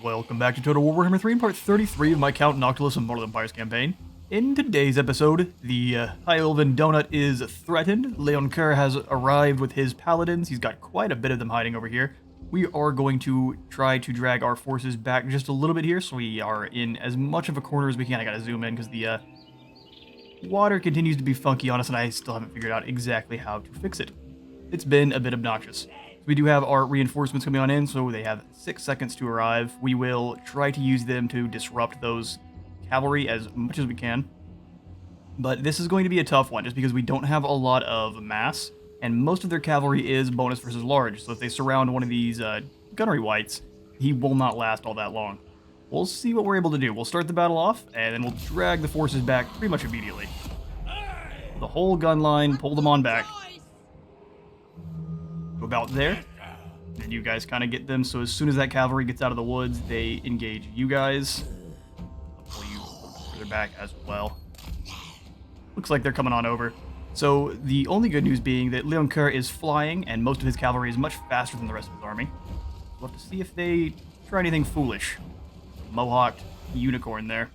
Welcome back to Total War Warhammer 3 in part 33 of my Count Noctilus Immortal Empires campaign. In today's episode, the High Elven Donut is threatened. Leon Kerr has arrived with his paladins. He's got quite a bit of them hiding over here. We are going to try to drag our forces back just a little bit here, so we are in as much of a corner as we can. I gotta zoom in because the water continues to be funky on us, and I still haven't figured out exactly how to fix it. It's been a bit obnoxious. We do have our reinforcements coming on in, so they have 6 seconds to arrive. We will try to use them to disrupt those cavalry as much as we can. But this is going to be a tough one, just because we don't have a lot of mass, and most of their cavalry is bonus versus large, so if they surround one of these gunnery wights, he will not last all that long. We'll see what we're able to do. We'll start the battle off, and then we'll drag the forces back pretty much immediately. The whole gun line, pull them on back. About there, and you guys kind of get them, so as soon as that cavalry gets out of the woods, they engage you guys. I'll pull you further back as well. Looks like they're coming on over. So the only good news being that Leon Kerr is flying, and most of his cavalry is much faster than the rest of his army. We'll have to see if they try anything foolish. Mohawked unicorn there.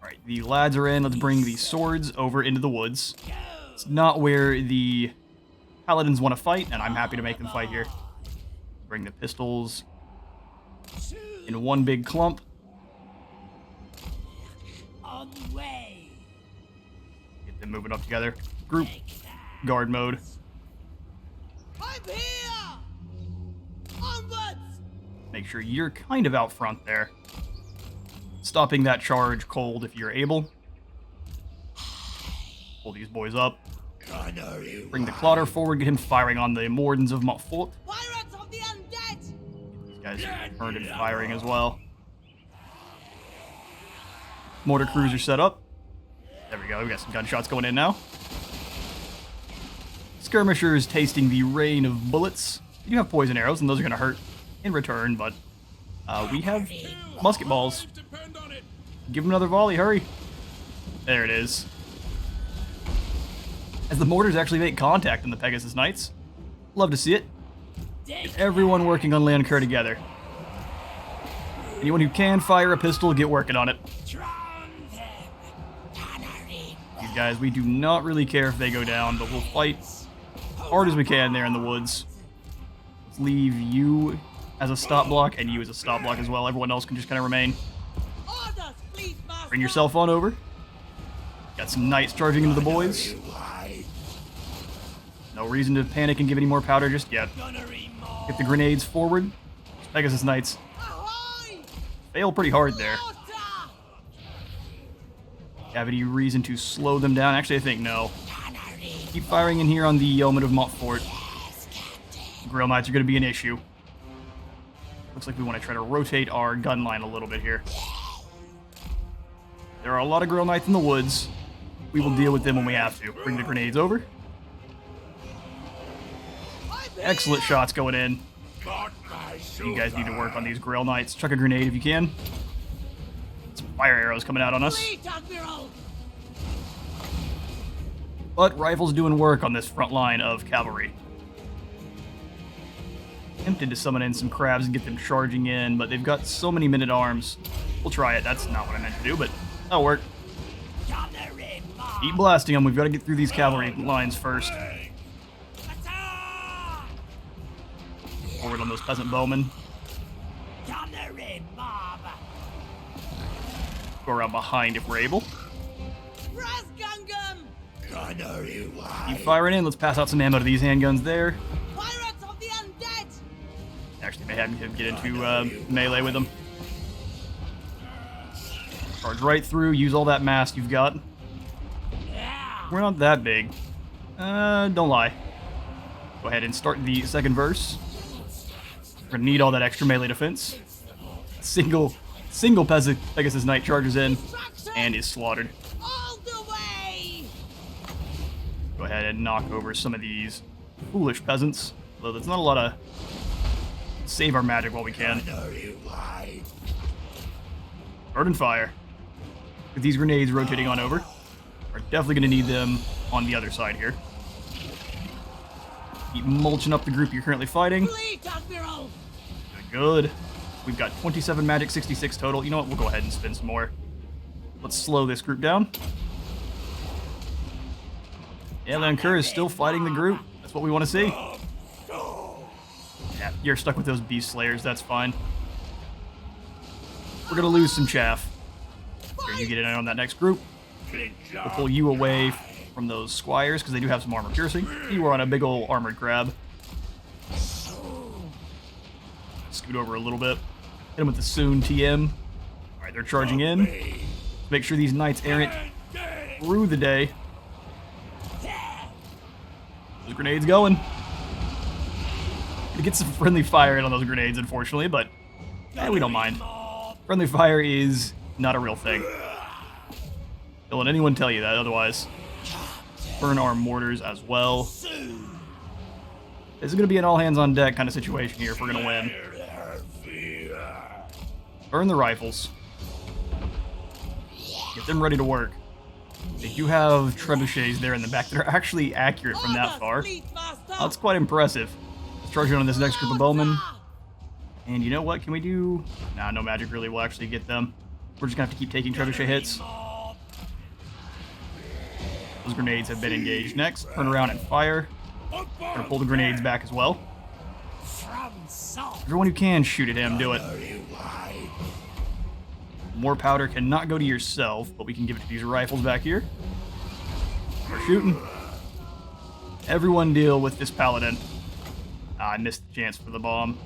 Alright, the lads are in. Let's bring the swords over into the woods. It's not where the paladins want to fight, and I'm happy to make them fight here. Bring the pistols in one big clump. On the way. Get them moving up together. Group guard mode. I'm here. Onwards. Make sure you're kind of out front there. Stopping that charge cold if you're able. Pull these boys up. Bring the Clotter forward, get him firing on the Mordens of Montfort. Pirates of the undead. These guys turned and firing as well. Mortar cruiser set up. There we go, we got some gunshots going in now. Skirmishers tasting the rain of bullets. You do have poison arrows, and those are going to hurt in return, but we have musket balls. Give them another volley, hurry. There it is. As the mortars actually make contact in the Pegasus Knights. Love to see it. Get everyone working on Leon Kerr together. Anyone who can fire a pistol, get working on it. These guys, we do not really care if they go down, but we'll fight hard as we can there in the woods. Let's leave you as a stop block, and you as a stop block as well. Everyone else can just kind of remain. Bring yourself on over. Got some knights charging into the boys. No reason to panic and give any more powder just yet. Get the grenades forward. Pegasus Knights fail pretty hard there. Have any reason to slow them down? Actually, I think no. Keep firing in here on the Yeoman of Montfort. Grail Knights are going to be an issue. Looks like we want to try to rotate our gun line a little bit here. There are a lot of Grail Knights in the woods. We will deal with them when we have to. Bring the grenades over. Excellent shots going in. You guys need to work on these Grail Knights. Chuck a grenade if you can. Some fire arrows coming out on us. But rifles doing work on this front line of cavalry. Tempted to summon in some crabs and get them charging in, but they've got so many men-at-arms. We'll try it. That's not what I meant to do, but that'll work. Keep blasting them. We've got to get through these cavalry lines first. Forward on those peasant bowmen. Go around behind if we're able. Keep firing in. Let's pass out some ammo to these handguns there. Actually, may have him get into melee with them. Charge right through. Use all that mass you've got. We're not that big. Don't lie. Go ahead and start the second verse. We're going to need all that extra melee defense. Single Pegasus Knight charges in and is slaughtered. All the way! Go ahead and knock over some of these foolish peasants. Though there's not a lot of... Save our magic while we can. Burn and fire. With these grenades rotating on over. We're definitely going to need them on the other side here. Keep mulching up the group you're currently fighting. Fleet Admiral! Good. We've got 27 magic, 66 total. You know what? We'll go ahead and spin some more. Let's slow this group down. Yeah, Lancer is still fighting the group. That's what we want to see. Yeah, you're stuck with those beast slayers. That's fine. We're going to lose some chaff. Here, you get in on that next group. We'll pull you away from those squires because they do have some armor piercing. You are on a big old armored grab. Scoot over a little bit. Hit them with the Soon TM. Alright, they're charging in. Make sure these knights errant through the day. Those grenades going. To get some friendly fire in on those grenades, unfortunately, but we don't mind. Friendly fire is not a real thing. Don't let anyone tell you that otherwise. Burn our mortars as well. This is going to be an all-hands-on-deck kind of situation here if we're going to win. Burn the rifles. Get them ready to work. They do have trebuchets there in the back that are actually accurate from that far. That's quite impressive. Let's charge in on this next group of bowmen. And you know what? Can we do... Nah, no magic really will actually get them. We're just going to have to keep taking trebuchet hits. Those grenades have been engaged. Next, turn around and fire. Gonna pull the grenades back as well. Everyone who can shoot at him, do it. More powder cannot go to yourself, but we can give it to these rifles back here. We're shooting. Everyone deal with this paladin. Ah, I missed the chance for the bomb.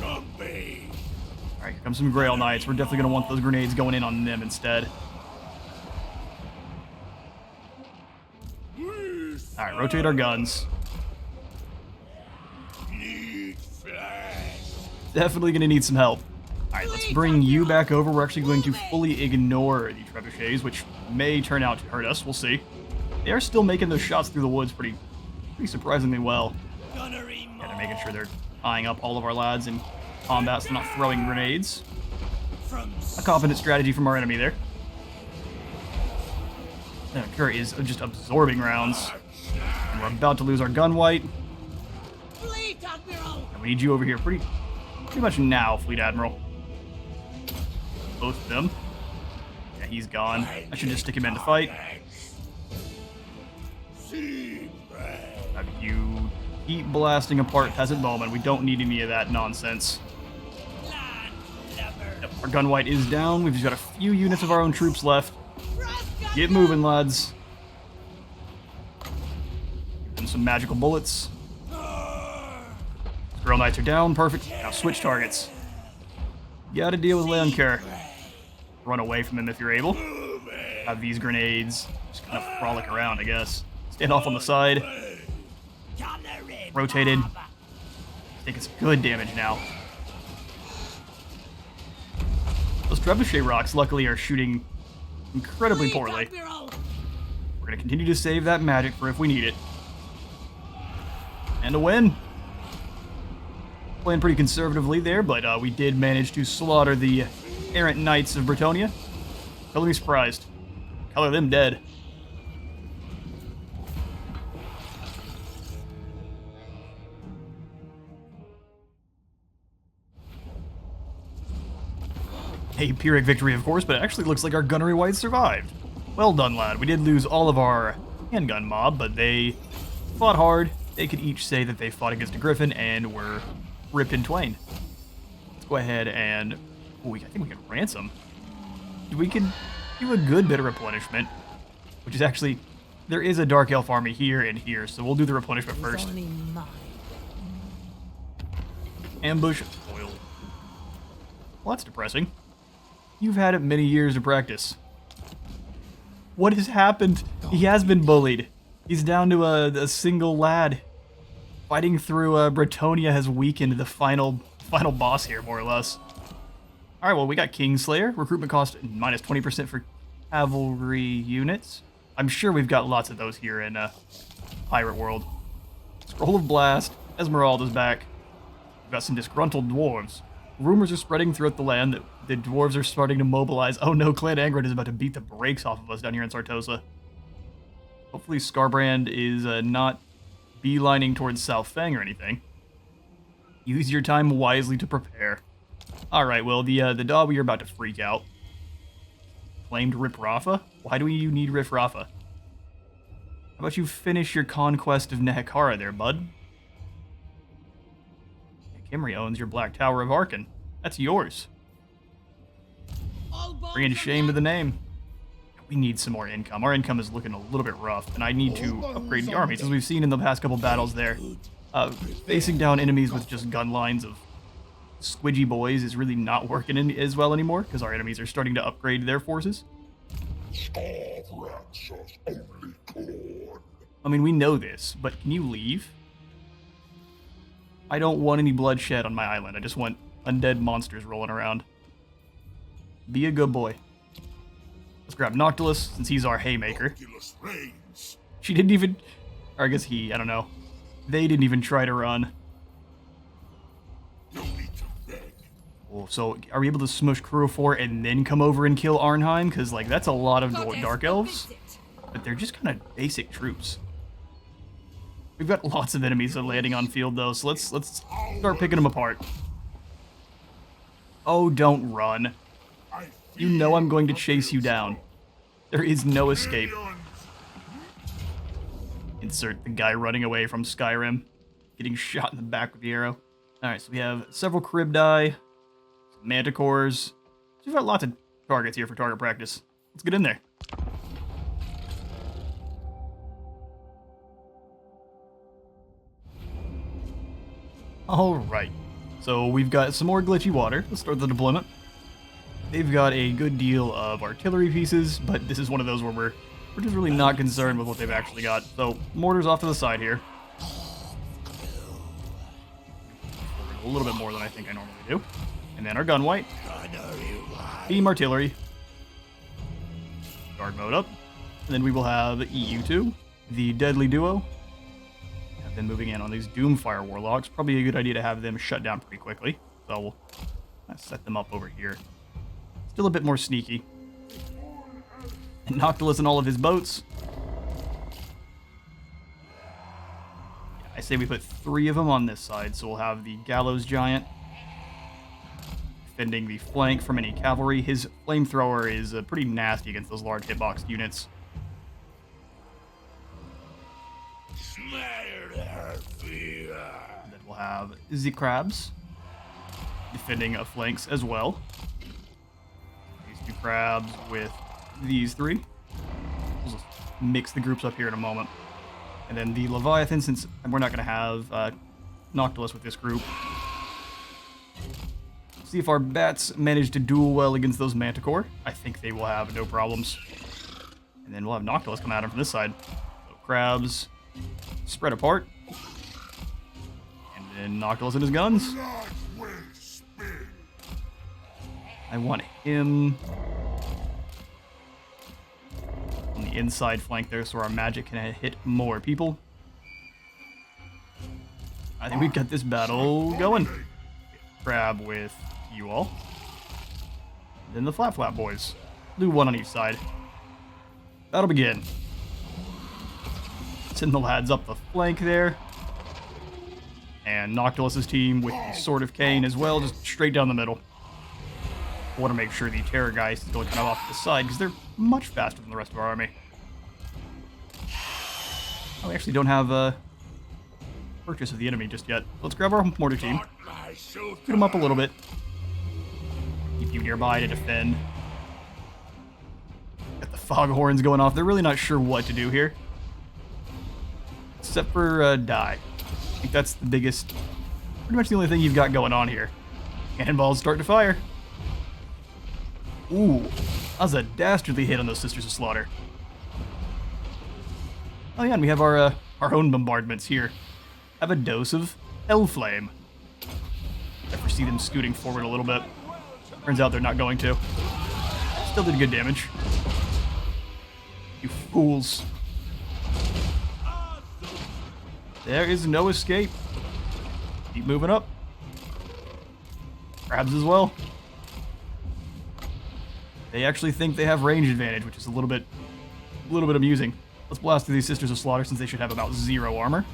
Alright, here comes some Grail Knights. We're definitely going to want those grenades going in on them instead. Alright, rotate our guns. Definitely going to need some help. Alright, let's bring you back over. We're actually going to fully ignore the trebuchets, which may turn out to hurt us. We'll see. They are still making those shots through the woods pretty surprisingly well. Yeah, they're making sure they're eyeing up all of our lads in combat, so not throwing grenades. A confident strategy from our enemy there. Curry is just absorbing rounds. And we're about to lose our gun white. And we need you over here pretty much now, Fleet Admiral. Both of them. Yeah, he's gone. I should just stick him in to fight. Have you keep blasting apart peasant bowmen. We don't need any of that nonsense. Yep, our gun white is down. We've just got a few units of our own troops left. Get moving, lads. Give them some magical bullets. Girl Knights are down. Perfect. Now switch targets. Gotta deal with Leonker. Run away from him if you're able. Have these grenades just kind of frolic around, I guess. Stand off on the side. Rotated. Taking some good damage now. Those trebuchet rocks, luckily, are shooting incredibly poorly. We're going to continue to save that magic for if we need it. And a win. Playing pretty conservatively there, but we did manage to slaughter the errant knights of Bretonia. Color me surprised. Color them dead. A Pyrrhic victory, of course, but it actually looks like our gunnery whites survived. Well done, lad. We did lose all of our handgun mob, but they fought hard. They could each say that they fought against a griffin and were ripped in twain. Let's go ahead and... Ooh, I think we can ransom. We can do a good bit of replenishment, which is actually... There is a Dark Elf army here and here, so we'll do the replenishment first. Ambush foil. Well, that's depressing. You've had it many years of practice. What has happened? He has been bullied. He's down to a single lad. Fighting through Bretonia has weakened the final final boss here, more or less. Alright, well, we got Kingslayer. Recruitment cost minus 20% for cavalry units. I'm sure we've got lots of those here in Pirate World. Scroll of Blast. Esmeralda's back. We've got some disgruntled dwarves. Rumors are spreading throughout the land that the dwarves are starting to mobilize. Oh no, Clan Angrid is about to beat the brakes off of us down here in Sartosa. Hopefully Scarbrand is not beelining towards South Fang or anything. Use your time wisely to prepare. Alright, well, the Dawi are about to freak out. Claimed Rip Rafa? Why do you need Rip Rafa? How about you finish your conquest of Nehekara there, bud? Kimri owns your Black Tower of Arkan. That's yours. Bringing shame to the name. We need some more income. Our income is looking a little bit rough, and I need to upgrade the armies, as we've seen in the past couple battles there. Facing down enemies with just gun lines of squidgy boys is really not working as well anymore, because our enemies are starting to upgrade their forces. I mean, we know this, but can you leave? I don't want any bloodshed on my island. I just want undead monsters rolling around. Be a good boy. Let's grab Noctilus, since he's our haymaker. She didn't even... Or I guess he, I don't know. They didn't even try to run. Oh, so are we able to smush Crew 4 and then come over and kill Arnheim? Because, like, that's a lot of Dark Elves. But they're just kind of basic troops. We've got lots of enemies that are landing on field, though, so let's start picking them apart. Oh, don't run. You know I'm going to chase you down. There is no escape. Insert the guy running away from Skyrim, getting shot in the back with the arrow. Alright, so we have several Charybdii, some Manticores. So we've got lots of targets here for target practice. Let's get in there. Alright, so we've got some more glitchy water. Let's start the deployment. They've got a good deal of artillery pieces, but this is one of those where we're just really not concerned with what they've actually got. So, mortars off to the side here. A little bit more than I think I normally do. And then our gun white. Beam artillery. Guard mode up. And then we will have EU2, the deadly duo. Have them moving in on these Doomfire Warlocks. Probably a good idea to have them shut down pretty quickly. So we'll set them up over here. Still a bit more sneaky. And Noctilus and all of his boats. Yeah, I say we put 3 of them on this side, so we'll have the Gallows Giant defending the flank from any cavalry. His flamethrower is pretty nasty against those large hitbox units. And then we'll have the Crabs defending flanks as well. Crabs with these 3. We'll just mix the groups up here in a moment. And then the Leviathan, since we're not going to have Noctilus with this group. See if our bats manage to duel well against those Manticore. I think they will have no problems. And then we'll have Noctilus come at him from this side. So Crabs spread apart. And then Noctilus and his guns. I want him on the inside flank there so our magic can hit more people. I think we've got this battle going. Crab with you all. Then the Flap Flap boys. Do 1 on each side. That'll begin. Send the lads up the flank there. And Noctilus's team with the Sword of Cain as well, just straight down the middle. I want to make sure the Terrorgeist is going kind of off to the side, because they're much faster than the rest of our army. Oh, we actually don't have a purchase of the enemy just yet. Let's grab our mortar team. Shoot them up a little bit. Keep you nearby to defend. Got the foghorns going off. They're really not sure what to do here. Except for die. I think that's the biggest, pretty much the only thing you've got going on here. Cannonballs start to fire. Ooh, that was a dastardly hit on those Sisters of Slaughter. Oh yeah, and we have our own bombardments here. Have a dose of Hellflame. I foresee them scooting forward a little bit. Turns out they're not going to. Still did good damage. You fools. There is no escape. Keep moving up. Crabs as well. They actually think they have range advantage, which is a little bit amusing. Let's blast through these Sisters of Slaughter since they should have about 0 armor.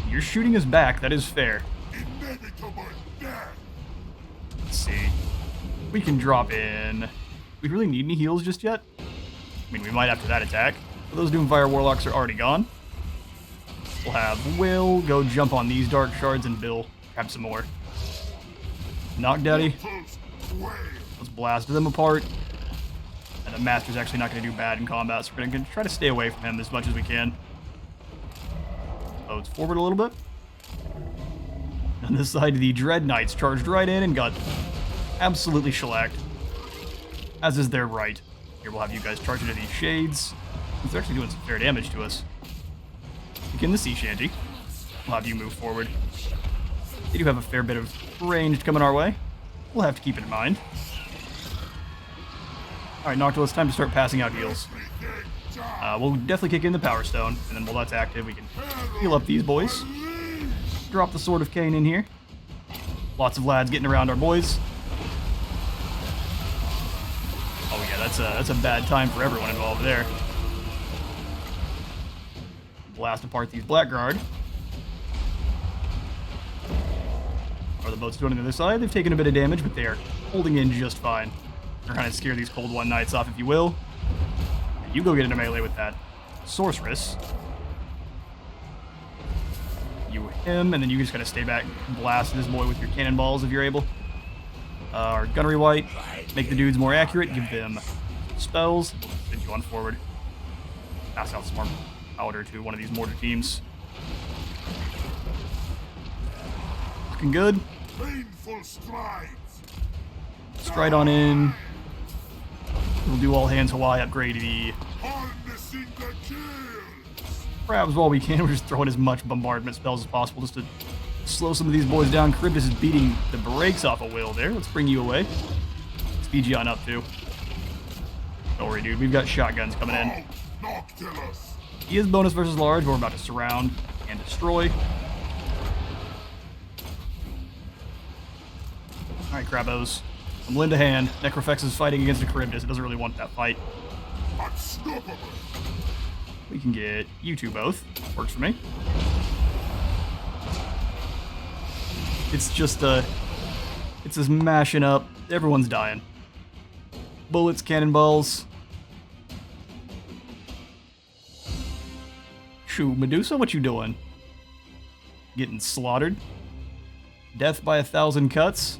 You're shooting us back, that is fair. Let's see. We can drop in. We really need any heals just yet? I mean, we might after that attack. But those Doomfire Warlocks are already gone. We'll have Will go jump on these Dark Shards and Bill grab some more. Knock Daddy. Let's blast them apart. And the Master's actually not going to do bad in combat, so we're going to try to stay away from him as much as we can. Oh, it's forward a little bit. On this side, the Dread Knights charged right in and got absolutely shellacked. As is their right. Here we'll have you guys charge into these Shades. They're actually doing some fair damage to us. Begin the Sea Shanty. We'll have you move forward. They do have a fair bit of range coming our way. We'll have to keep it in mind. Alright, Noctilus, time to start passing out heals. We'll definitely kick in the Power Stone, and then while that's active, we can heal up these boys. Drop the Sword of Cain in here. Lots of lads getting around our boys. Oh yeah, that's a bad time for everyone involved there. Blast apart these Blackguard. Are the boats doing on the other side? They've taken a bit of damage, but they are holding in just fine. They're trying to scare these Cold One Knights off, if you will. And you go get into melee with that Sorceress. You him, and then you just gotta stay back and blast this boy with your cannonballs if you're able. Our Gunnery White, make the dudes more accurate, give them spells, send you on forward. Pass out some more powder to one of these mortar teams. Looking good. Stride on in. We'll do all hands Hawaii, upgrade the crabs while we can. We're just throwing as much bombardment spells as possible just to slow some of these boys down. Charybdis is beating the brakes off of Will there. Let's bring you away. Speed you on up too. Don't worry, dude. We've got shotguns coming in. He is bonus versus large, but we're about to surround and destroy. Alright, Crabos. I'm lend a hand. Necrofex is fighting against the Charybdis. It doesn't really want that fight. We can get you two both. Works for me. It's just it's just mashing up. Everyone's dying. Bullets, cannonballs. Shoo, Medusa, what you doing? Getting slaughtered. Death by 1,000 cuts.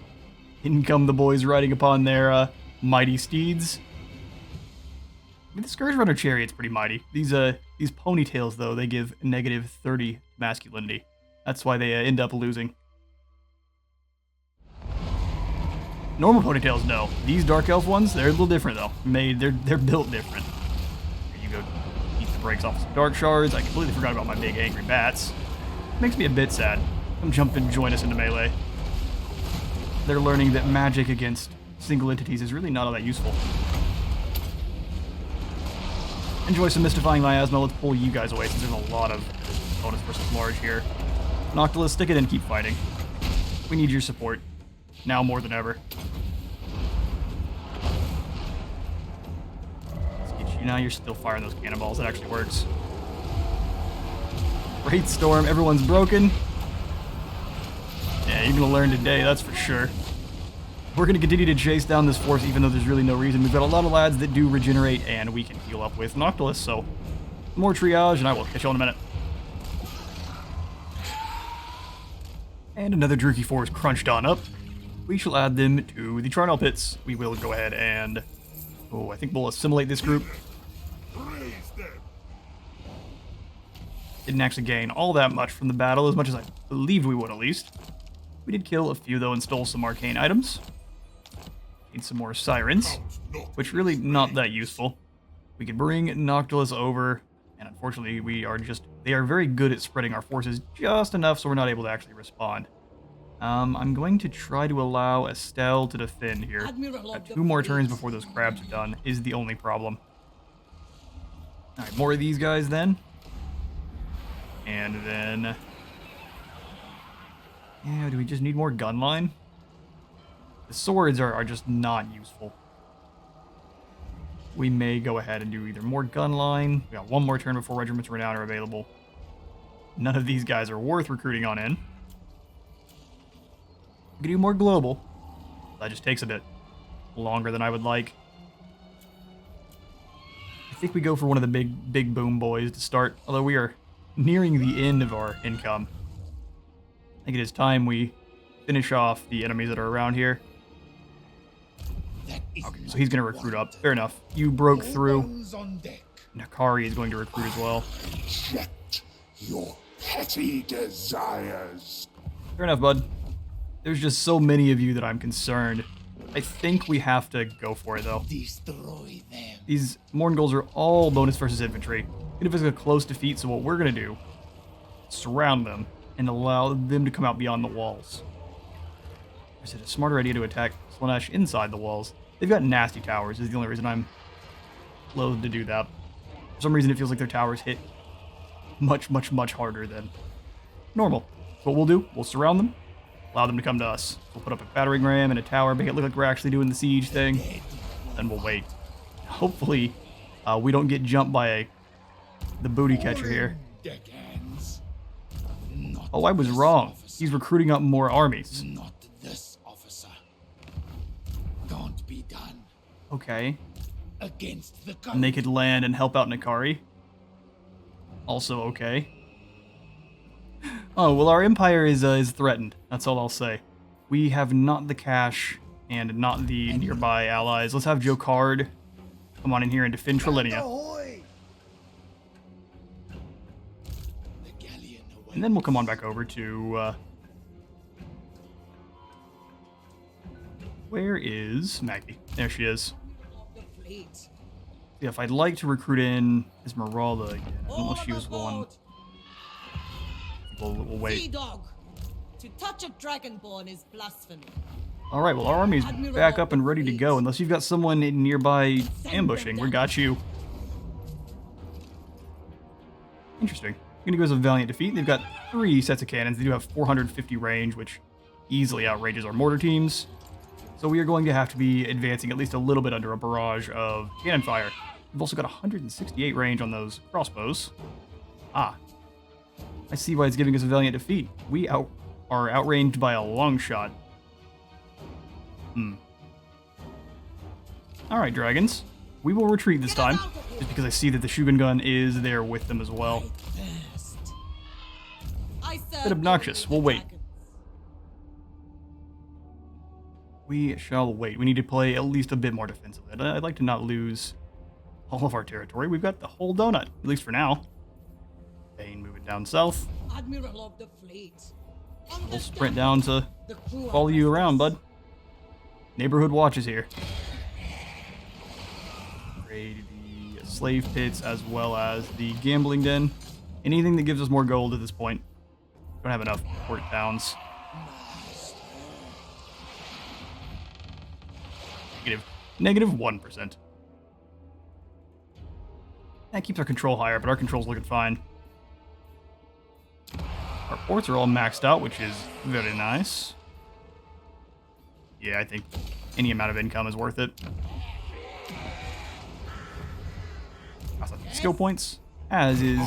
In come the boys riding upon their mighty steeds. I mean, the Scourge Runner Chariot's pretty mighty. These ponytails, though, they give negative 30 masculinity. That's why they end up losing. Normal ponytails, no. These Dark Elf ones, they're a little different, though. They're built different. Here you go, eat the brakes off some Dark Shards. I completely forgot about my big angry bats. Makes me a bit sad. Come jump and join us into melee. They're learning that magic against single entities is really not all that useful. Enjoy some Mystifying Miasma. Let's pull you guys away since there's a lot of bonus versus large here. Noctilus, stick it in, keep fighting. We need your support. Now more than ever. Let's get you now. You're still firing those cannonballs. That actually works. Great Storm. Everyone's broken. Yeah, you're going to learn today, that's for sure. We're going to continue to chase down this force even though there's really no reason. We've got a lot of lads that do regenerate and we can heal up with Noctilus, so more triage and I will catch you in a minute. And another Druchii force crunched on up. We shall add them to the Charnel Pits. We will go ahead and... Oh, I think we'll assimilate this group. Didn't actually gain all that much from the battle, as much as I believed we would at least. We did kill a few, though, and stole some arcane items. Need some more sirens, which really not that useful. We could bring Noctilus over, and unfortunately they are very good at spreading our forces just enough so we're not able to actually respond. I'm going to try to allow Estelle to defend here. Admiral Got of the 2 more turns fleet. before those crabs are done, is the only problem. Alright, more of these guys then. And then... yeah, do we just need more gun line? The swords are just not useful. We may go ahead and do either more gun line. We got 1 more turn before Regiments Renown are available. None of these guys are worth recruiting on in. We can do more global. That just takes a bit longer than I would like. I think we go for one of the big boom boys to start, although we are nearing the end of our income. I think it is time we finish off the enemies that are around here. Okay, so he's going to recruit up. Fair enough. You broke through. Nakari is going to recruit as well. Reject your petty desires. Fair enough, bud. There's just so many of you that I'm concerned. I think we have to go for it, though. Destroy them. These Morngulls are all bonus versus infantry. Even if it's a close defeat, so what we're going to do, surround them and allow them to come out beyond the walls. Or is it a smarter idea to attack Slaanesh inside the walls? They've got nasty towers, is the only reason I'm loath to do that. For some reason, it feels like their towers hit much, much, much harder than normal. So what we'll do, we'll surround them, allow them to come to us. We'll put up a battering ram and a tower, make it look like we're actually doing the siege thing, then we'll wait. Hopefully, we don't get jumped by the booty catcher here. Oh, I was wrong. He's recruiting up more armies. Not this officer. Can't be done. Okay. Against the And they could land and help out Nakari. Also okay. Oh, well, our empire is threatened. That's all I'll say. We have not the cash and not the nearby allies. Let's have Jokard come on in here and defend Trilinia. And then we'll come on back over to... where is Maggie? There she is. Yeah, if I'd like to recruit in Esmeralda again, I don't know if she was one. We'll wait. Sea-dog. To touch a dragonborn is blasphemy. Alright, well, our army's back up and ready to go. Unless you've got someone nearby ambushing. We got you. Interesting. Gonna go as a valiant defeat. They've got 3 sets of cannons. They do have 450 range, which easily outrages our mortar teams. So we are going to have to be advancing at least a little bit under a barrage of cannon fire. We've also got 168 range on those crossbows. Ah. I see why it's giving us a valiant defeat. We are outranged by a long shot. Alright, dragons. We will retreat this time, just because I see that the Shugun gun is there with them as well. Bit obnoxious. We'll wait. We shall wait. We need to play at least a bit more defensive. I'd like to not lose all of our territory. We've got the whole donut, at least for now. Bane moving down south. Admiral of the fleet. We'll sprint down to follow you around, bud. Neighborhood watch is here. Raid the slave pits as well as the gambling den. Anything that gives us more gold at this point. Don't have enough port towns. Negative 1%. That keeps our control higher, but our control's looking fine. Our ports are all maxed out, which is very nice. Yeah, I think any amount of income is worth it. Skill points, as is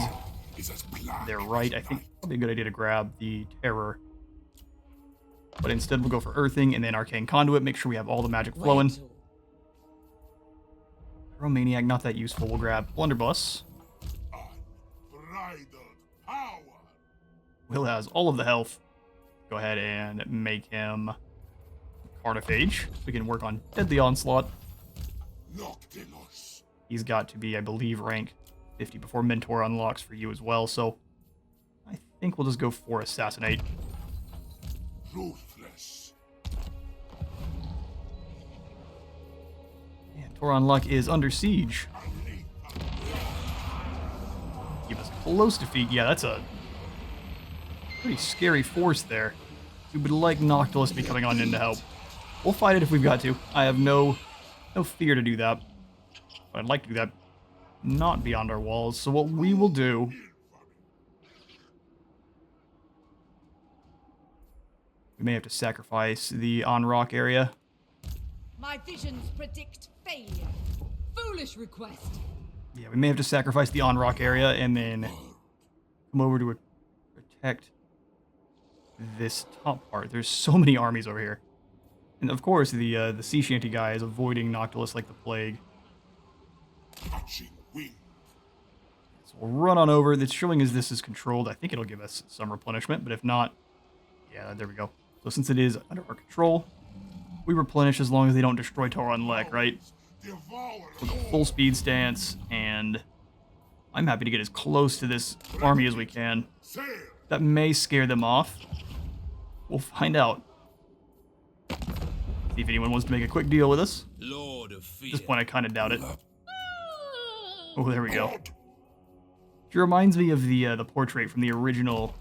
their right. I think probably a good idea to grab the Terror. But instead we'll go for Earthing and then Arcane Conduit, make sure we have all the magic flowing. Romaniac, not that useful. We'll grab Blunderbuss. Will has all of the health. Go ahead and make him Carnophage. We can work on Deadly Onslaught. Noctilus. He's got to be, I believe, rank 50 before Mentor unlocks for you as well, so I think we'll just go for Assassinate. Ruthless. And Toron Luck is under siege. Give us a close defeat. Yeah, that's a pretty scary force there. We would like Noctilus to be coming on in to help. We'll fight it if we've got to. I have no fear to do that. But I'd like to do that not beyond our walls. So what we will do... We may have to sacrifice the on-rock area. My visions predict failure. Foolish request. Yeah, we may have to sacrifice the on-rock area and then come over to protect this top part. There's so many armies over here. And of course, the sea shanty guy is avoiding Noctilus like the plague. Catching wind. So we'll run on over. It's showing as this is controlled. I think it'll give us some replenishment, but if not, yeah, there we go. So since it is under our control, we replenish as long as they don't destroy Toron Lek, right? With a full speed stance, and I'm happy to get as close to this army as we can. That may scare them off. We'll find out. See if anyone wants to make a quick deal with us. Lord of Fear. At this point, I kind of doubt it. Oh, there we go. She reminds me of the portrait from the original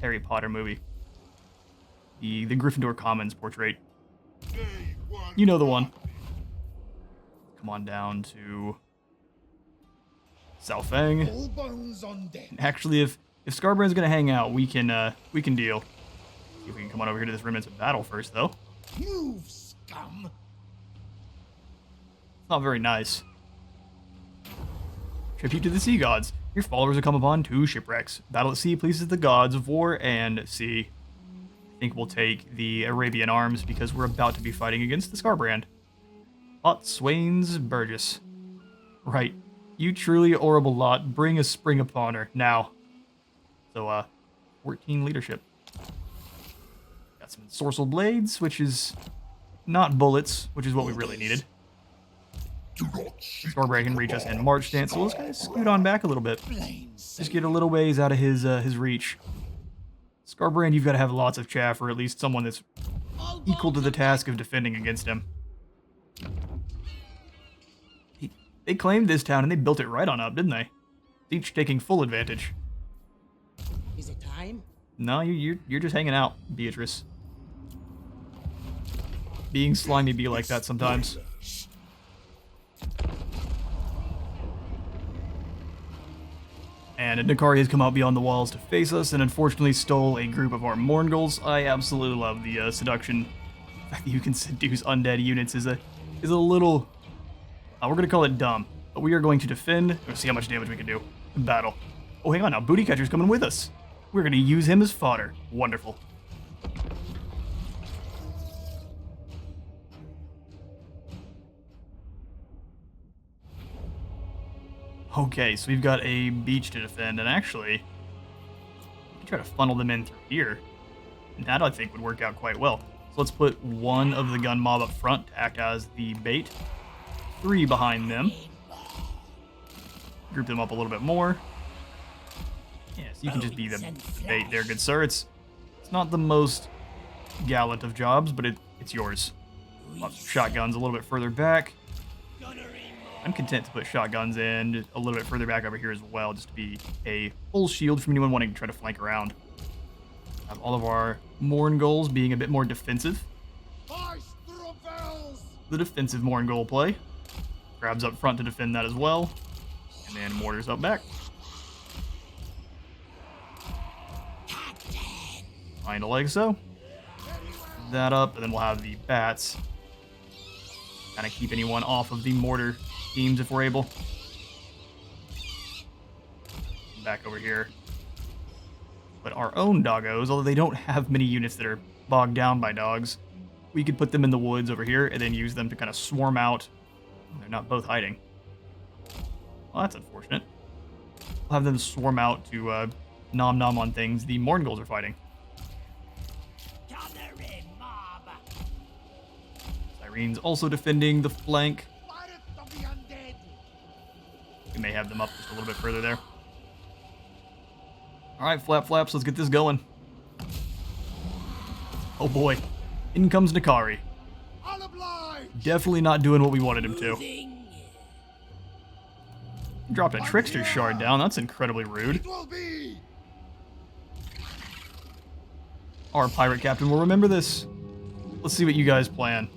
Harry Potter movie. The Gryffindor Commons portrait. You know the one. Come on down to Saofeng. All bones on deck. Actually, if Scarbrand's gonna hang out, we can deal. See if we can come on over here to this Remnants of Battle first, though. Move, scum. It's not very nice. Tribute to the sea gods. Your followers have come upon 2 shipwrecks. Battle at sea pleases the gods of war and sea. I think we'll take the Arabian arms because we're about to be fighting against the Scarbrand. Hot Swains Burgess. Right. You truly horrible lot. Bring a spring upon her. Now. So, 14 leadership. Got some ensorcel blades, which is not bullets, which is what we really needed. Scarbrand can reach us in march stance, so let's kind of scoot on back a little bit. Just get a little ways out of his reach. Scarbrand, you've got to have lots of chaff, or at least someone that's equal to the task of defending against him. They claimed this town and they built it right on up, didn't they? Each taking full advantage. Is it time? No, you're just hanging out, Beatrice. Being slimy be like that sometimes. And Nakari has come out beyond the walls to face us and unfortunately stole a group of our Mourngulls. I absolutely love the seduction. The fact that you can seduce undead units is a little... we're going to call it dumb. But we are going to defend. We'll see how much damage we can do in battle. Oh, hang on now. Booty Catcher's coming with us. We're going to use him as fodder. Wonderful. Okay, so we've got a beach to defend, and actually, we can try to funnel them in through here. And that, I think, would work out quite well. So let's put 1 of the gun mob up front to act as the bait. 3 behind them. Group them up a little bit more. Yes, you can just be the bait there, good sir. It's not the most gallant of jobs, but it's yours. Lots of shotguns a little bit further back. I'm content to put shotguns in a little bit further back over here as well, just to be a full shield from anyone wanting to try to flank around. Have all of our Mourngulls being a bit more defensive. The defensive Mourngull play. Crabs up front to defend that as well. And then mortars up back. Kinda like so. That up, and then we'll have the bats. Kind of keep anyone off of the mortar teams if we're able. Back over here. But our own doggos, although they don't have many units that are bogged down by dogs, we could put them in the woods over here and then use them to kind of swarm out. They're not both hiding. Well, that's unfortunate. We'll have them swarm out to nom nom on things the Mourngulls are fighting. Syrene's also defending the flank. We may have them up just a little bit further there. Alright, flap flaps, let's get this going. Oh boy. In comes Nakari. Definitely not doing what we wanted him to. Dropped a Trickster shard down, that's incredibly rude. Our pirate captain will remember this. Let's see what you guys plan.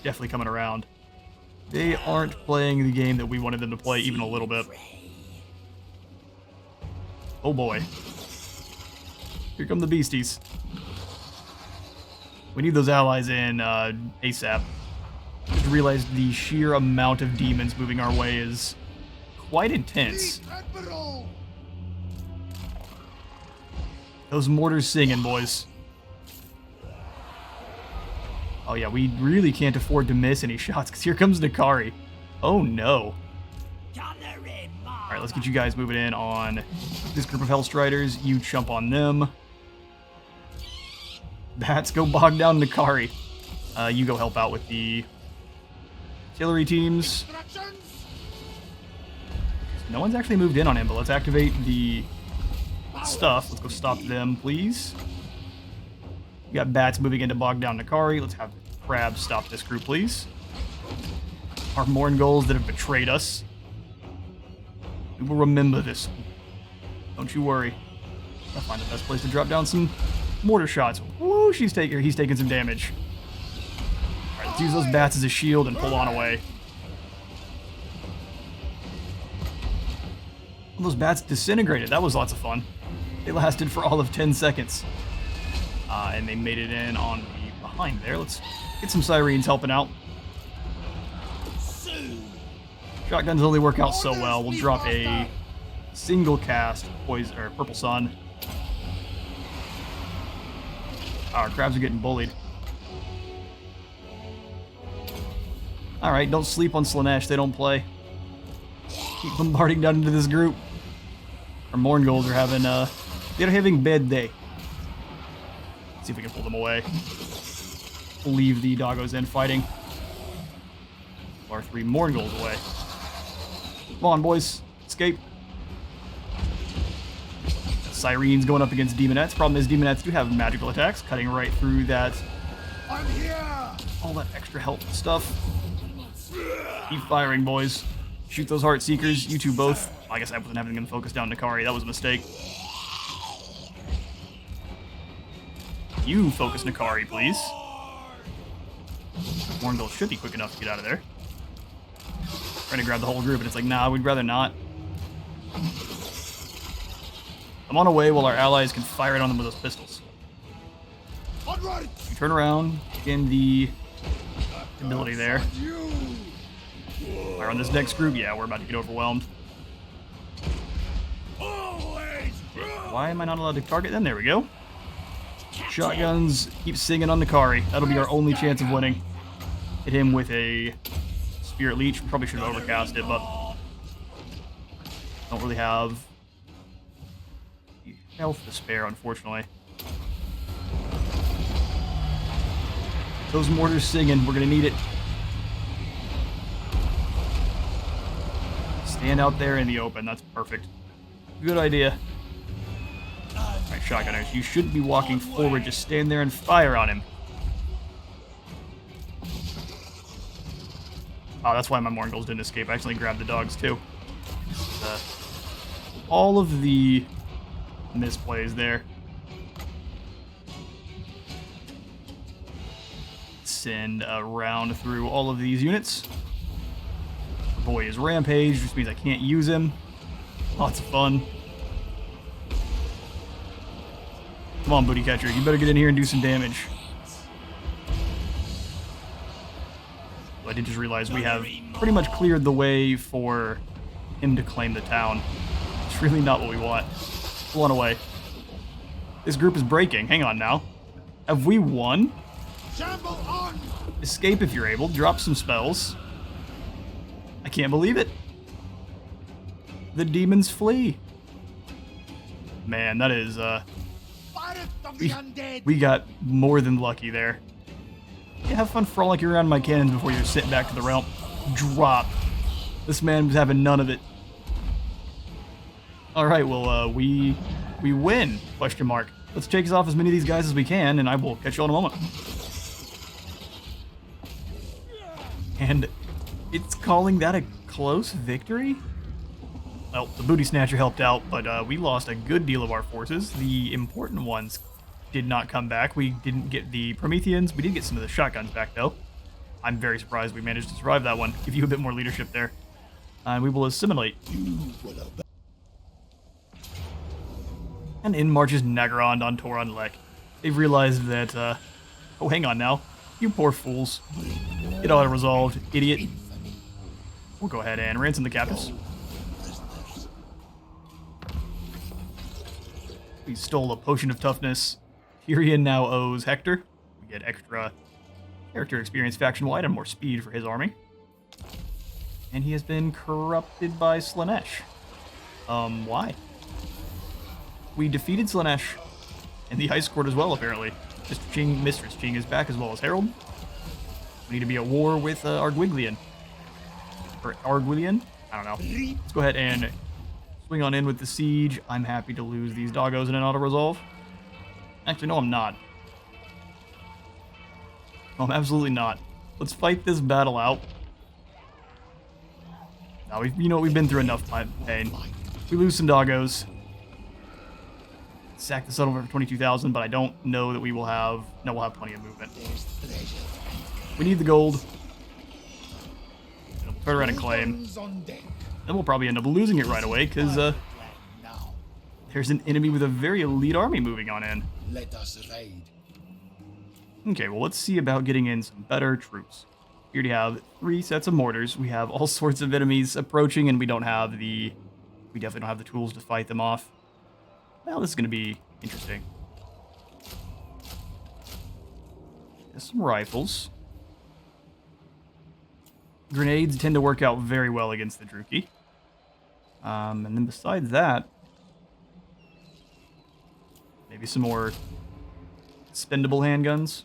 Definitely coming around. They aren't playing the game that we wanted them to play even a little bit. Oh boy. Here come the beasties. We need those allies in ASAP. Just realized the sheer amount of demons moving our way is quite intense. Admiral! Those mortars singing, boys. Oh yeah, we really can't afford to miss any shots, because here comes Nakari. Oh no. Alright, let's get you guys moving in on this group of Hellstriders. You chump on them. Bats, go bog down Nakari. You go help out with the artillery teams. No one's actually moved in on him, but let's activate the stuff. Let's go stop them, please. We got bats moving in to bog down Nakari. Let's have crabs stop this group, please. Our Morngulls that have betrayed us. We will remember this. Don't you worry. I'll find the best place to drop down some mortar shots. Woo, he's taking some damage. Alright, let's use those bats as a shield and pull on away. Well, those bats disintegrated. That was lots of fun. They lasted for all of 10 seconds. And they made it in on the behind there. Let's get some sirens helping out. Shotguns only work out so well. We'll drop a single cast poison or purple sun. Our crabs are getting bullied. Alright, don't sleep on Slaanesh, they don't play. Keep bombarding down into this group. Our Morngulls are having bad day. Let's see if we can pull them away. We'll leave the doggos in fighting. Our 3 Morngulls away. Come on, boys. Escape. Sirens going up against Demonettes. Problem is, Demonettes do have magical attacks, cutting right through that. I'm here! All that extra health stuff. Keep firing, boys. Shoot those Heart Seekers. You two both. I guess I wasn't having them focus down Nakari. That was a mistake. You focus Nakari, please. Morngull should be quick enough to get out of there. Trying to grab the whole group, and it's like, nah, we'd rather not. I'm on a way while our allies can fire it on them with those pistols. You turn around, in the ability there. Fire on this next group. Yeah, we're about to get overwhelmed. Why am I not allowed to target them? There we go. Shotguns keep singing on Nakari. That'll be our only chance of winning. Hit him with a Spirit Leech. Probably should have overcast it, but don't really have health to spare, unfortunately. Those mortars singing. We're gonna need it. Stand out there in the open. That's perfect. Good idea. Alright, shotgunners, you should be walking forward. Just stand there and fire on him. Oh, that's why my Morngulls didn't escape. I actually grabbed the dogs, too. All of the misplays there. Send a round through all of these units. The boy is rampaged, which means I can't use him. Lots of fun. Come on, booty catcher. You better get in here and do some damage. I did just realize we have pretty much cleared the way for him to claim the town. It's really not what we want. Pull on away. This group is breaking. Hang on now. Have we won? Escape if you're able. Drop some spells. I can't believe it. The demons flee. Man, that is, we got more than lucky there. Yeah, have fun frolicking around my cannons before you're sent back to the realm. Drop. This man was having none of it. Alright, well, we win, question mark. Let's chase off as many of these guys as we can, and I will catch you all in a moment. And it's calling that a close victory? Well, the booty snatcher helped out, but we lost a good deal of our forces. The important ones did not come back. We didn't get the Prometheans. We did get some of the shotguns back, though. I'm very surprised we managed to survive that one. Give you a bit more leadership there. And we will assimilate. And in marches Nagarond on Toron Lek. They've realized that, oh, hang on now. You poor fools. Get auto-resolved, idiot. We'll go ahead and ransom the captives. We stole a potion of toughness. Tyrion now owes Hector. We get extra character experience faction-wide and more speed for his army. And he has been corrupted by Slaanesh. Why? We defeated Slaanesh and the Ice Court as well, apparently. Mistress Ching is back as well as Harold. We need to be at war with Arguiglian. Or Arguilian? I don't know. Let's go ahead and swing on in with the siege. I'm happy to lose these doggos in an auto-resolve. Actually, no, I'm not. No, I'm absolutely not. Let's fight this battle out. Now, we've been through enough pain. We lose some doggos. Sack the settlement for 22,000, but I don't know that we will have... No, we'll have plenty of movement. We need the gold. We'll turn around and claim. Then we'll probably end up losing it right away, because there's an enemy with a very elite army moving on in. Let us raid. Okay, well, let's see about getting in some better troops. We already have 3 sets of mortars. We have all sorts of enemies approaching, and we definitely don't have the tools to fight them off. Well, this is going to be interesting. There's some rifles. Grenades tend to work out very well against the Druchii. And then besides that, maybe some more expendable handguns.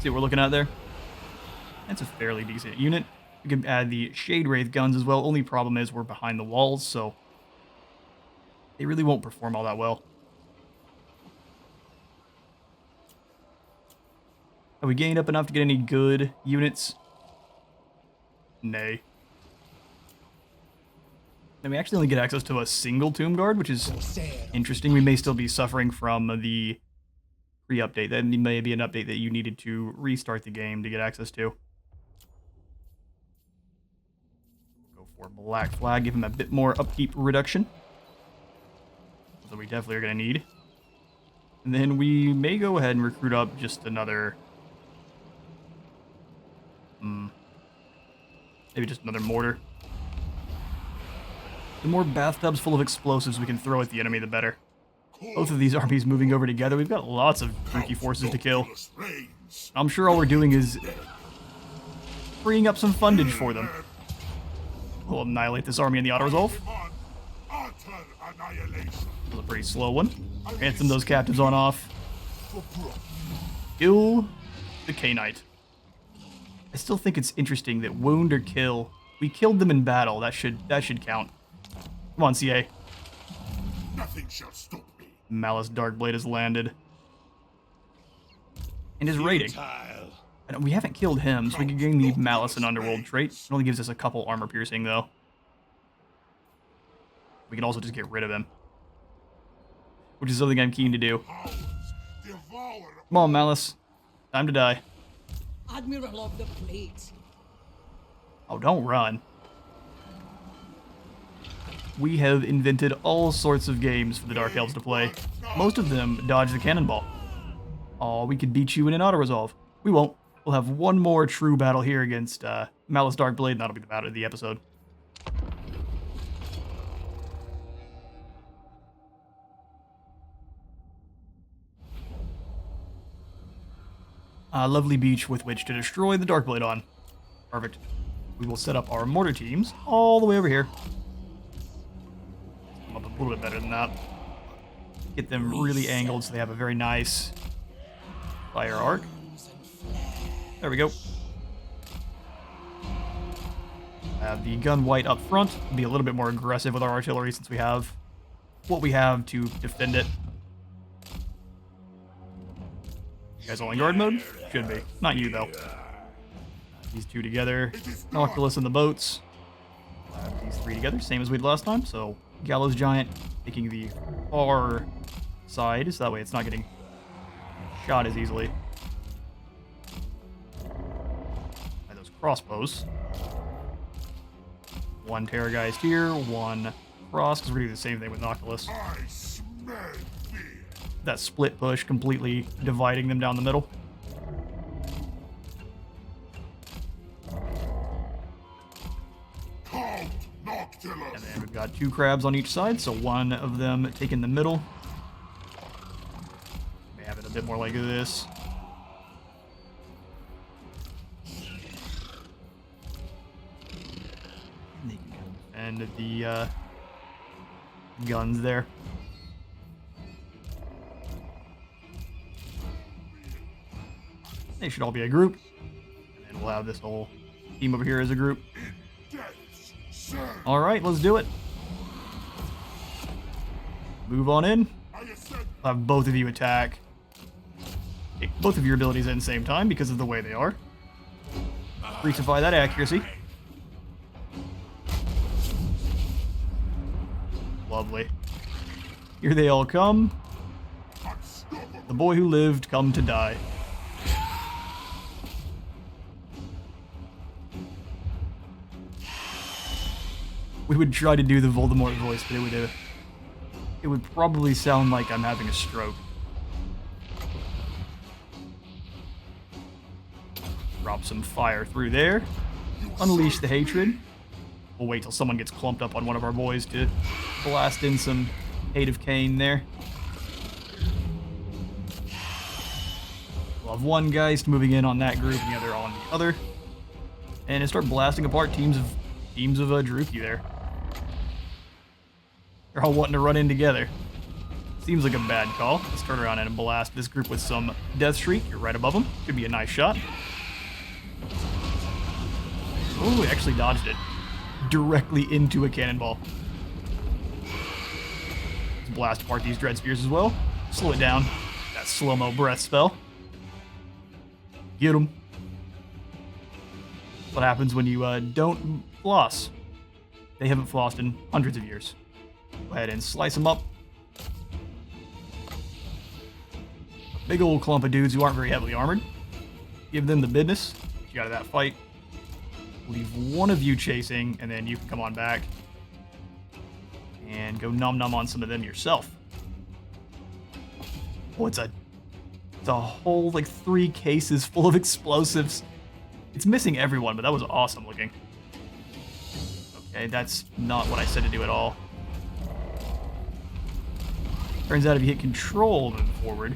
See what we're looking at there? That's a fairly decent unit. We could add the Shade Wraith guns as well. Only problem is we're behind the walls, so they really won't perform all that well. Have we gained up enough to get any good units? Nay. And we actually only get access to a single Tomb Guard, which is interesting. We may still be suffering from the pre-update. That may be an update that you needed to restart the game to get access to. Go for Black Flag, give him a bit more upkeep reduction. So we definitely are going to need. And then we may go ahead and recruit up just another... maybe just another mortar. The more bathtubs full of explosives we can throw at the enemy, the better. Both of these armies moving over together. We've got lots of Druchii forces to kill. I'm sure all we're doing is freeing up some fundage for them. We'll annihilate this army in the auto-resolve. That was a pretty slow one. Ransom those captives on off. Kill the K-Knight. I still think it's interesting that wound or kill. We killed them in battle. That should count. Come on, CA. Nothing shall stop me. Malus Darkblade has landed. And is raiding. And we haven't killed him, so we can gain the Malus and Underworld trait. It only gives us a couple armor piercing, though. We can also just get rid of him, which is something I'm keen to do. Come on, Malus. Time to die. Admiral of the Fleet. Oh, don't run. We have invented all sorts of games for the Dark Elves to play. Most of them dodge the cannonball. Oh, we could beat you in an auto-resolve. We won't. We'll have one more true battle here against Malus Darkblade, and that'll be the battle of the episode. A lovely beach with which to destroy the Darkblade on. Perfect. We will set up our mortar teams all the way over here. Come up a little bit better than that. Get them really angled so they have a very nice fire arc. There we go. Have the gun white up front. Be a little bit more aggressive with our artillery since we have what we have to defend it. You guys all in guard mode? Should be. Not you, though. These two together. Noctilus in the boats. these three together, same as we did last time. So Gallows Giant taking the far side, so that way it's not getting shot as easily by those crossbows. One Terrorgeist here, one cross, because we're doing the same thing with Noctilus. I smell fear. That split push completely dividing them down the middle. Count Noctilus. And then we've got two crabs on each side, so one of them taking the middle. May have it a bit more like this. And the guns there. They should all be a group. And then we'll have this whole team over here as a group. Death's serve. Alright, let's do it. Move on in. I ascend. I'll have both of you attack. Take both of your abilities at the same time because of the way they are. Crucify that accuracy. Lovely. Here they all come. Unstoppable. The boy who lived come to die. We would try to do the Voldemort voice, but it would probably sound like I'm having a stroke. Drop some fire through there. Unleash the hatred. We'll wait till someone gets clumped up on one of our boys to blast in some Hate of Cain there. We'll have one Geist moving in on that group and the other on the other. And start blasting apart teams of Druchii there. They're all wanting to run in together. Seems like a bad call. Let's turn around and blast this group with some Death Shriek. You're right above them. Should be a nice shot. Oh, we actually dodged it. Directly into a cannonball. Let's blast apart these Dread Spears as well. Slow it down. That slow-mo breath spell. Get him. What happens when you don't floss? They haven't flossed in hundreds of years. Go ahead and slice them up. Big old clump of dudes who aren't very heavily armored. Give them the business. Get you out of that fight. Leave one of you chasing, and then you can come on back and go num-num on some of them yourself. Oh, it's a whole, like, 3 cases full of explosives. It's missing everyone, but that was awesome looking. Okay, that's not what I said to do at all. Turns out if you hit control moving forward,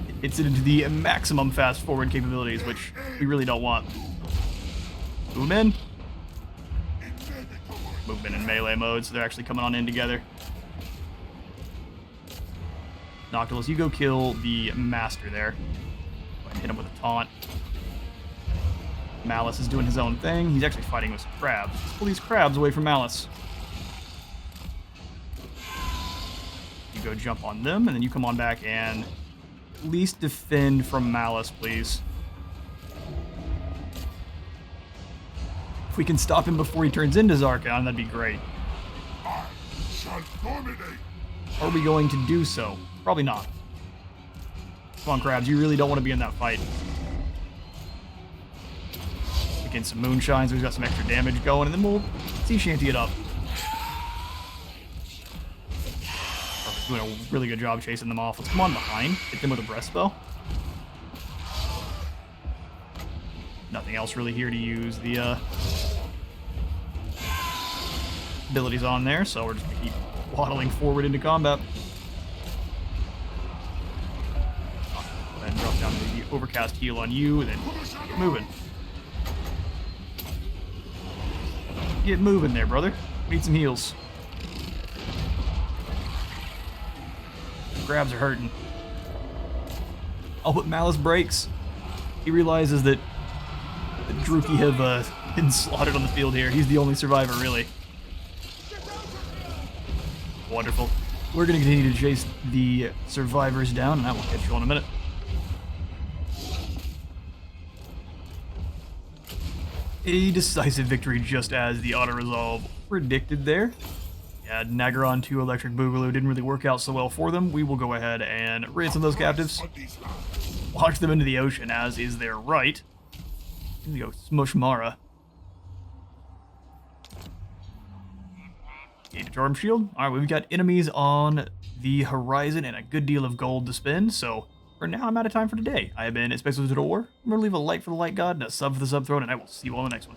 it hits it into the maximum fast forward capabilities, which we really don't want. Move in. Movement in melee mode, so they're actually coming on in together. Noctilus, you go kill the master there. Go ahead and hit him with a taunt. Malus is doing his own thing. He's actually fighting with some crabs. Let's pull these crabs away from Malus. You go jump on them, and then you come on back and at least defend from Malus, please. If we can stop him before he turns into Zarkon, that'd be great. I shall dominate. Are we going to do so? Probably not. Come on, crabs, you really don't want to be in that fight. Against some moonshines, we've got some extra damage going, and then we'll sea shanty it up. Perfect, doing a really good job chasing them off. Let's come on behind, hit them with a breath spell. Nothing else really here to use the abilities on there, so we're just gonna keep waddling forward into combat. Go ahead and drop down the overcast heal on you, and then get moving. Get moving there, brother. We need some heals. Crabs are hurting. Oh, but Malus breaks. He realizes that the Druchii have been slaughtered on the field here. He's the only survivor, really. Wonderful. We're going to continue to chase the survivors down, and I will catch you in a minute. A decisive victory just as the auto-resolve predicted there. Yeah, Nagaron 2 Electric Boogaloo didn't really work out so well for them. We will go ahead and ransom those captives. On these lands. Launch them into the ocean, as is their right. Here we go, smush Mara. Torm Shield. Alright, we've got enemies on the horizon and a good deal of gold to spend, so for now I'm out of time for today. I have been Space Wizard of War. Remember to leave a like for the Light God and a sub for the Sub Throne, and I will see you all in the next one.